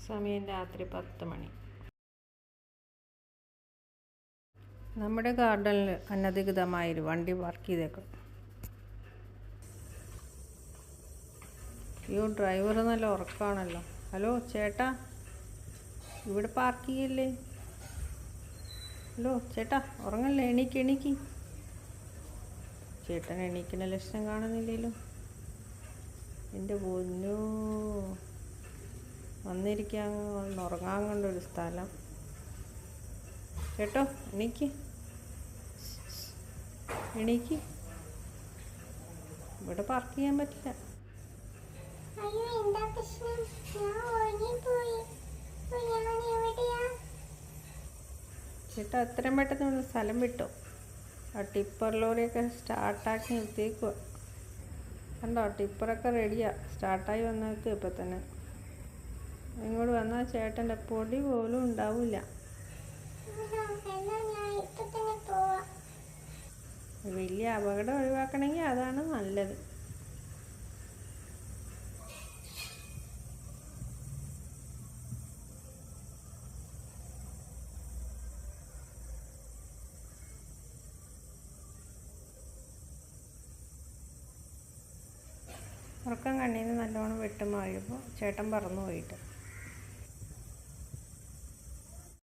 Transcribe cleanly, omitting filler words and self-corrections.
സമയം രാത്രി 10 മണി. നമ്മുടെ ഗാർഡനിൽ അനധികൃതമായൊരു വണ്ടി പാർക്ക് ചെയ്തേക്കും. അയ്യോ, ഡ്രൈവർ നല്ല ഉറക്കമാണല്ലോ. ഹലോ ചേട്ടാ, ഇവിടെ പാർക്ക് ചെയ്യല്ലേ. ഹലോ ചേട്ടാ, ഉറങ്ങല്ലേ, എണീക്ക്. ചേട്ടൻ എണീക്കുന്ന ലക്ഷണം കാണുന്നില്ലല്ലോ. എൻ്റെ പൊന്നോ, വന്നിരിക്കാൻ ഉറങ്ങാൻ കൊണ്ടൊരു സ്ഥലം. ചേട്ടോ, എണീക്ക്. ഇവിടെ പാർക്ക് ചെയ്യാൻ പറ്റില്ല. ചേട്ടാ, എത്രയും പെട്ടെന്ന് ഇവിടെ സ്ഥലം വിട്ടോ. ആ ടിപ്പർ ലോറിയൊക്കെ സ്റ്റാർട്ടാക്കി നിർത്തിയേക്കുക. കണ്ടോ, ടിപ്പറൊക്കെ റെഡിയാ, സ്റ്റാർട്ടായി വന്നേക്കും ഇപ്പം തന്നെ. ഇങ്ങോട്ട് വന്നാൽ ചേട്ടൻ്റെ പൊടി പോലും ഉണ്ടാവില്ല. വലിയ അപകടം ഒഴിവാക്കണമെങ്കിൽ അതാണ് നല്ലത്. ഉറക്കം കണ്ണീന്ന് നല്ലോണം വിട്ടുമാറിയപ്പോൾ ചേട്ടൻ പറന്നു പോയിട്ട്